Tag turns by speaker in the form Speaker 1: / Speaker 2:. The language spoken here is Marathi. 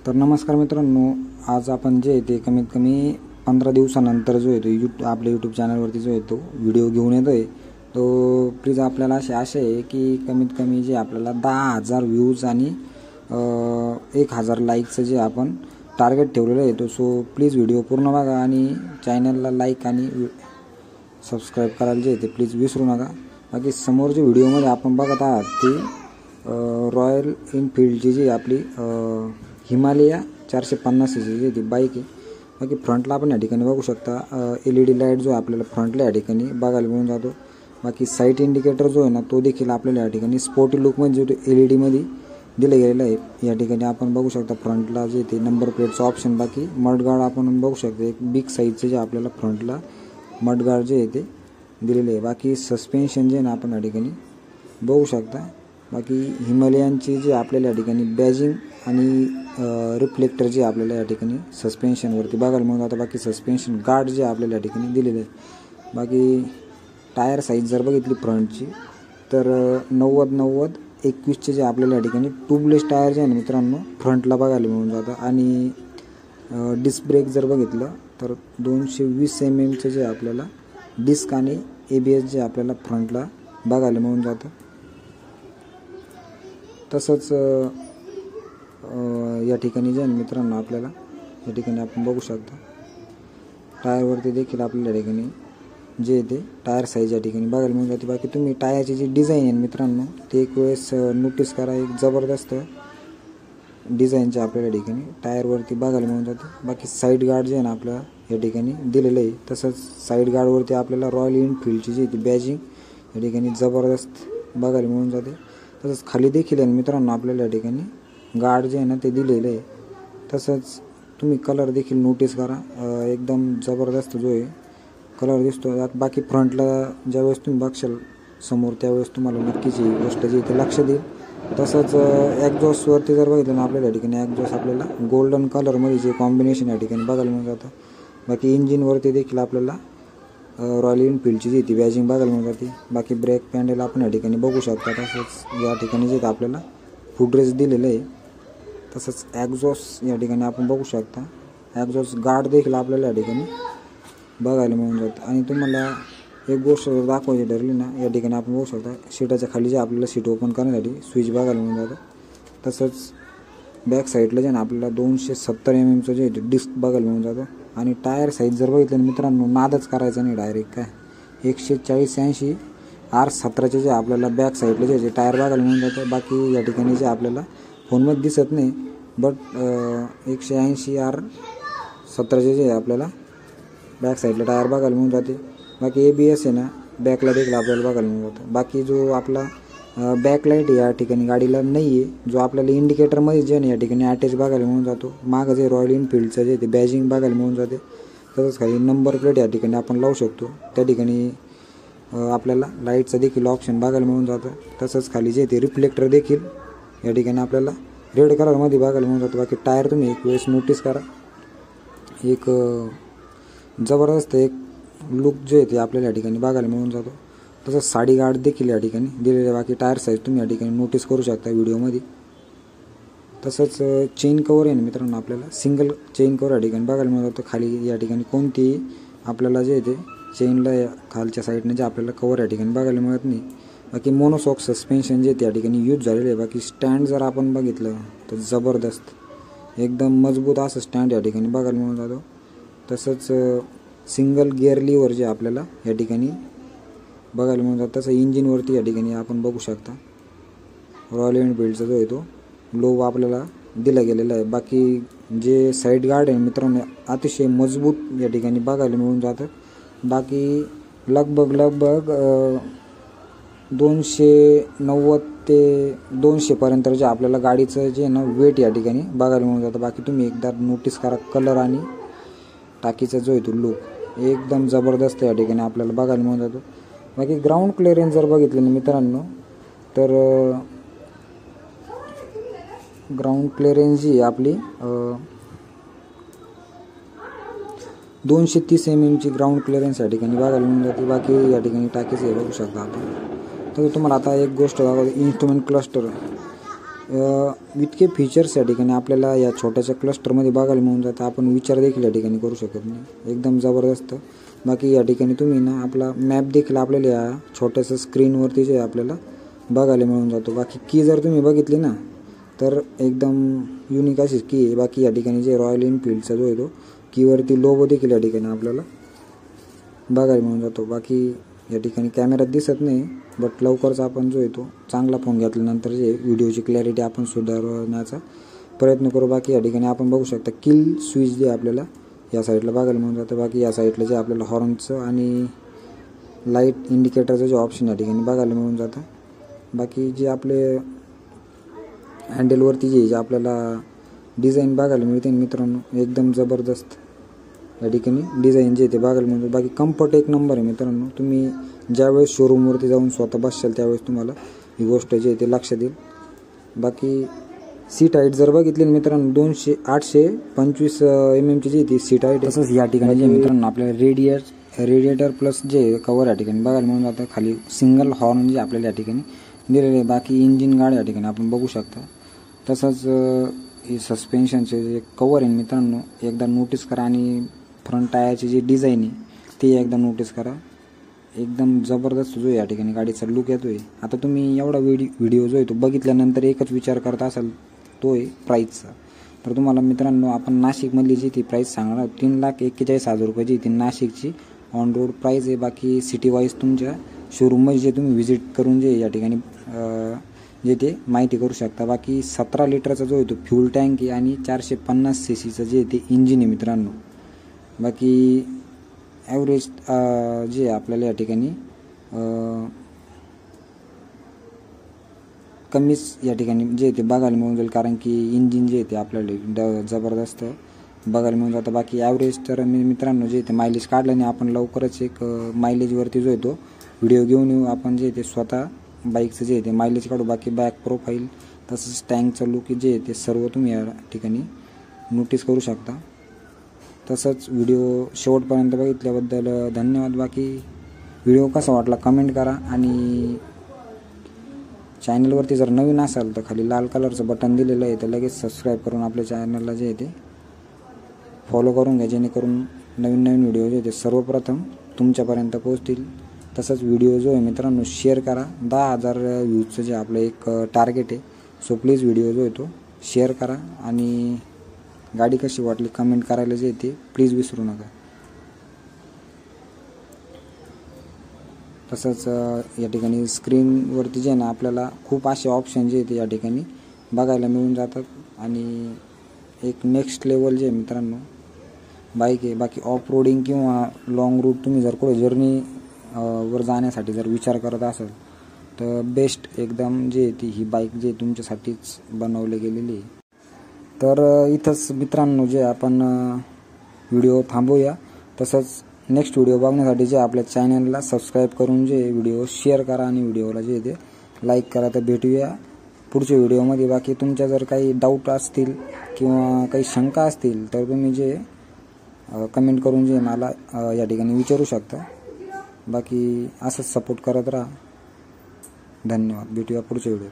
Speaker 1: तर नमस्कार मित्रांनो, आज आपण जे ते कमीत कमी 15 दिवसानंतर जो आहे तो आपल्या यूट्यूब चॅनलवरती जो आहे तो व्हिडिओ घेऊन येतो आहे. तो प्लीज आपल्याला अशी आशा आहे की कमीत कमी जे आपल्याला 10,000 व्ह्यूज आणि 1,000 लाईकचं जे आपण टार्गेट ठेवलेलं आहे तो. सो प्लीज व्हिडिओ पूर्ण बघा आणि चॅनलला लाईक आणि सबस्क्राईब करायला जे ते प्लीज विसरू नका. बाकी समोरच्या व्हिडिओमध्ये आपण बघत आहात ती रॉयल एनफिल्डची जी आपली हिमालया 450cc जी ती बाईक आहे. बाकी फ्रंटला आपण या ठिकाणी बघू शकता LED लाईट जो आपल्याला फ्रंटला या ठिकाणी बघायला मिळून जातो. बाकी साईट इंडिकेटर जो आहे ना तो देखील आपल्याला या ठिकाणी स्पोर्टी लुकमध्ये जो LED मध्ये दिलं गेलेलं आहे. या ठिकाणी आपण बघू शकता फ्रंटला जे ते नंबर प्लेटचं ऑप्शन. बाकी मडगार्ड आपण बघू शकता एक बिग साईजचं जे आपल्याला फ्रंटला मडगार्ड जे आहे ते दिलेले आहे. बाकी सस्पेन्शन जे आहे ना आपण या ठिकाणी बघू शकता. बाकी हिमालयनची जे आपल्याला या ठिकाणी बॅजिंग आणि रिफ्लेक्टर जे आपल्याला या ठिकाणी सस्पेन्शनवरती बघायला मिळून जातं. बाकी सस्पेन्शन गार्ड जे आपल्याला या ठिकाणी दिलेले आहे. बाकी टायर साईज जर बघितली फ्रंटची तर 90-90-21चे जे आपल्याला या ठिकाणी ट्यूबलेस टायर जे आहे ना मित्रांनो फ्रंटला बघायला मिळून जातं. आणि डिस्क ब्रेक जर बघितलं तर 220 mm जे आपल्याला डिस्क आणि ABS जे आपल्याला फ्रंटला बघायला मिळून जातं. तसंच या ठिकाणी जे मित्रांनो आपल्याला या ठिकाणी आपण बघू शकता टायरवरती देखील आपल्याला या ठिकाणी जे ते टायर साईज या ठिकाणी बघायला मिळून जाते. बाकी तुम्ही टायरची जी डिझाईन आहे मित्रांनो ते एक वेळेस नोटीस करा. एक जबरदस्त डिझाईनच्या आपल्याला या ठिकाणी टायरवरती बघायला मिळून जाते. बाकी साईड गार्ड जे आहे ना आपल्याला या ठिकाणी दिलेलं आहे. तसंच साईड गार्डवरती आपल्याला रॉयल एनफिल्डची जी ती बॅजिंग या ठिकाणी जबरदस्त बघायला मिळून जाते. तसंच खाली देखील आहे मित्रांनो आपल्याला या ठिकाणी गार्ड जे आहे ना ते दिलेलं आहे. तसंच तुम्ही कलर देखील नोटीस करा, एकदम जबरदस्त जो आहे कलर दिसतो. बाकी फ्रंटला ज्यावेळेस तुम्ही बघशाल समोर त्यावेळेस तुम्हाला नक्कीच ही गोष्ट जी इथे लक्ष देईल. तसंच एक्झॉस्टवरती जर बघितलं ना आपल्याला या ठिकाणी एक्झॉस्ट आपल्याला गोल्डन कलरमध्ये जे कॉम्बिनेशन या ठिकाणी बघायला मिळून जातं. बाकी इंजिनवरती देखील आपल्याला रॉयल एनफिल्डची जी ती बॅजिंग बघायला मिळून जाते. बाकी ब्रेक पॅन्डल आपण या ठिकाणी बघू शकता. तसंच या ठिकाणी जे आपल्याला फुटरेस्ट दिलेलं आहे. तसंच एक्झॉस्ट या ठिकाणी आपण बघू शकता. एक्झॉस्ट गार्ड देखील आपल्याला या ठिकाणी बघायला मिळून जातं. आणि तुम्हाला एक गोष्ट जर दाखवायची ठरली ना या ठिकाणी आपण बघू शकता सीटाच्या खाली जे आपल्याला सीट ओपन करण्यासाठी स्विच बघायला मिळून जातं. तसंच बॅक साईडला जे ना आपल्याला 270 mm जे डिस्क बघायला मिळून जातं. आणि टायर साईज जर बघितलं मित्रांनो नादच करायचं नाही डायरेक्ट काय 140-80 R17चे जे आपल्याला बॅक साईडला जे टायर बघायला मिळून जातं. बाकी या ठिकाणी जे आपल्याला फोनमध्ये दिसत नाही बट 180 R17चे जे आपल्याला बॅक साईडला टायर बघायला मिळून जाते. बाकी ABS आहे ना बॅकला देखील आपल्याला बघायला मिळून जातं. बाकी जो आपला बॅकलाईट या ठिकाणी गाडीला नाही आहे, जो आपल्याला इंडिकेटरमध्ये जे या ठिकाणी अटॅच बघायला मिळून जातो. मागं जे रॉयल एनफिल्डचं जे ते बॅजिंग बघायला मिळून जाते. तसंच खाली नंबर प्लेट या ठिकाणी आपण लावू शकतो. त्या ठिकाणी आपल्याला लाईटचं देखील ऑप्शन बघायला मिळून जातं. तसंच खाली जे ते रिफ्लेक्टर देखील या ठिकाणी आपल्याला रेड कलरमध्ये बघायला मिळून जातं. बाकी टायर तुम्ही एक वेळेस नोटीस करा, एक जबरदस्त एक लुक जे आहे ते आपल्याला या ठिकाणी बघायला मिळून जातो. तसंच साडी गार्ड देखील या ठिकाणी दिलेले. बाकी टायर साईज तुम्ही या ठिकाणी नोटीस करू शकता व्हिडिओमध्ये. तसंच चेन कवर आहे ना मित्रांनो आपल्याला सिंगल चेन कवर या ठिकाणी बघायला मिळून जातं. खाली या ठिकाणी कोणती आपल्याला जे ते चेनला खालच्या साईडने जे आपल्याला कवर या ठिकाणी बघायला मिळत नाही. बाकी मोनोसॉक सस्पेन्शन जे त्या ठिकाणी यूज झालेलं आहे. बाकी स्टँड जर आपण बघितलं तर जबरदस्त एकदम मजबूत असं स्टँड या ठिकाणी बघायला मिळून जातो. तसंच सिंगल गिअर लिव्हर जे आपल्याला या ठिकाणी बघायला मिळून जातं. तसं इंजिनवरती या ठिकाणी आपण बघू शकता रॉयल एनफिल्डचा जो आहे तो लोगो आपल्याला दिला गेलेला आहे. बाकी जे साईड गार्ड आहे मित्रांनो अतिशय मजबूत या ठिकाणी बघायला मिळून जातं. बाकी लगभग 290 ते 200 पर्यंत जे आपल्याला गाडीचं जे ना वेट या ठिकाणी बघायला मिळून जातं. बाकी तुम्ही एकदा नोटीस करा कलर आणि टाकीचा जो आहे तो लुक एकदम जबरदस्त या ठिकाणी आपल्याला बघायला मिळून जातो. बाकी ग्राउंड क्लिअरन्स जर बघितलं ना मित्रांनो तर ग्राउंड क्लिअरन्स जी आपली 230 mm ची ग्राउंड क्लिअरन्स या ठिकाणी बघायला मिळून जाते. बाकी या ठिकाणी टाकीचे बघू शकता आपण. तर तुम्हाला आता एक गोष्ट दाखवतो, इन्स्ट्रुमेंट क्लस्टर इतके फीचर्स या ठिकाणी आपल्याला या छोट्याशा क्लस्टरमध्ये बघायला मिळून जातं, आपण विचार देखील या ठिकाणी करू शकत नाही, एकदम जबरदस्त. बाकी या ठिकाणी तुम्ही ना आपला मॅप देखील आपल्याला या छोट्याशा स्क्रीनवरती जे आपल्याला बघायला मिळून जातो. बाकी की जर तुम्ही बघितली ना तर एकदम युनिक अशीच की आहे. बाकी या ठिकाणी जे रॉयल एनफिल्डचा जो आहे तो कीवरती लोगो देखील या ठिकाणी आपल्याला बघायला मिळून जातो. बाकी या ठिकाणी कॅमेऱ्यात दिसत नाही, बट लवकरच आपण जो आहे तो चांगला फोन घेतल्यानंतर जे व्हिडिओची क्लॅरिटी आपण सुधारण्याचा प्रयत्न करू. बाकी या ठिकाणी आपण बघू शकता किल स्विच जे आपल्याला या साईडला बघायला मिळून जातं. बाकी या साईडला जे आपल्याला हॉर्नचं आणि लाईट इंडिकेटरचं जे ऑप्शन या ठिकाणी बघायला मिळून जातं. बाकी जे आपले हँडलवरती जे आपल्याला डिझाईन बघायला मिळते मित्रांनो, एकदम जबरदस्त या ठिकाणी डिझाईन जे ते बघायला मिळतं. बाकी कम्फर्ट एक नंबर आहे मित्रांनो. तुम्ही ज्यावेळेस शोरूमवरती जाऊन स्वतः बसशाल त्यावेळेस तुम्हाला ही गोष्ट जे आहे ते लक्षात येईल. बाकी सीट हाईट जर बघितली मित्रांनो 825 mm जी ती सीट हाईट. तसंच या ठिकाणी जे मित्रांनो आपल्याला रेडिएटर प्लस जे कवर या ठिकाणी बघायला मिळून जातं. खाली सिंगल हॉर्न जे आपल्याला या ठिकाणी दिलेले आहे. बाकी इंजिन गार्ड या ठिकाणी आपण बघू शकता. तसंच हे सस्पेन्शनचे जे कवर आहे मित्रांनो एकदा नोटीस करा आणि फ्रंट टायरची जी डिझाईन आहे ती एकदा नोटीस करा. एकदम जबरदस्त जो या ठिकाणी गाडीचा लुक येतोय. आता तुम्ही एवढा व्हिडिओ जो आहे तो बघितल्यानंतर एकच विचार करत असाल तो आहे प्राईसचा. तर तुम्हाला मित्रांनो आपण नाशिकमधली जी ती प्राईस सांगणार आहोत 3,41,000 रुपयाची ती नाशिकची ऑन रोड प्राईस आहे. बाकी सिटी वाईज तुमच्या शोरूममध्ये जे तुम्ही व्हिजिट करून जे या ठिकाणी जे ते माहिती करू शकता. बाकी 17 लिटरचा जो आहे तो फ्यूल टँक आहे आणि 450 cc जे ते इंजिन आहे मित्रांनो. बाकी ॲव्हरेज जे आपल्याला या ठिकाणी कमीच या ठिकाणी जे ते बघायला मिळून जाईल, कारण की इंजिन जे ते आपल्याला जबरदस्त बघायला मिळून जातं. बाकी ॲव्हरेज तर मित्रांनो जे ते मायलेज काढलं नाही, आपण लवकरच एक मायलेजवरती जो आहे तो व्हिडिओ घेऊन येऊ. आपण जे ते स्वतः बाईकचं जे ते मायलेज काढू. बाकी बॅक प्रोफाईल तसंच टँकचं लुक जे ते सर्व तुम्ही या ठिकाणी नोटीस करू शकता. तसंच व्हिडिओ शेवटपर्यंत बघितल्याबद्दल धन्यवाद. बाकी व्हिडिओ कसा वाटला कमेंट करा आणि चॅनलवरती जर नवीन असाल तर खाली लाल कलरचं बटन दिलेलं आहे तर लगेच सबस्क्राईब करून आपल्या चॅनलला जे आहे ते फॉलो करून घ्या, जेणेकरून नवीन नवीन व्हिडिओ जे ते सर्वप्रथम तुमच्यापर्यंत पोहोचतील. तसंच व्हिडिओ जो आहे मित्रांनो शेअर करा. 10,000 व्ह्यूजचं जे आपलं एक टार्गेट आहे, सो प्लीज व्हिडिओ जो आहे तो शेअर करा आणि गाडी कशी वाटली कमेंट करायला जे ते प्लीज विसरू नका. तसंच या ठिकाणी स्क्रीनवरती जे ना आपल्याला खूप असे ऑप्शन जे ते या ठिकाणी बघायला मिळून जातात आणि एक नेक्स्ट लेवल जे मित्रांनो बाईक आहे. बाकी ऑफ रोडिंग किंवा लॉंग रूट तुम्ही जर कुठे जर्नी वर जाण्यासाठी जर विचार करत असाल तर बेस्ट एकदम जे ती ही बाईक जे तुमच्यासाठीच बनवली गेलेली आहे. तर इथंच मित्रांनो जे आपण व्हिडिओ थांबवूया. तसंच नेक्स्ट व्हिडिओ बघण्यासाठी जे आपल्या चॅनलला सबस्क्राईब करून जे व्हिडिओ शेअर करा आणि व्हिडिओला जे ते लाईक करा. तर भेटूया पुढच्या व्हिडिओमध्ये. बाकी तुमच्या जर काही डाऊट असतील किंवा काही शंका असतील तर तुम्ही जे कमेंट करून जे मला या ठिकाणी विचारू शकता. बाकी असंच सपोर्ट करत राहा. धन्यवाद. भेटूया पुढच्या व्हिडिओ.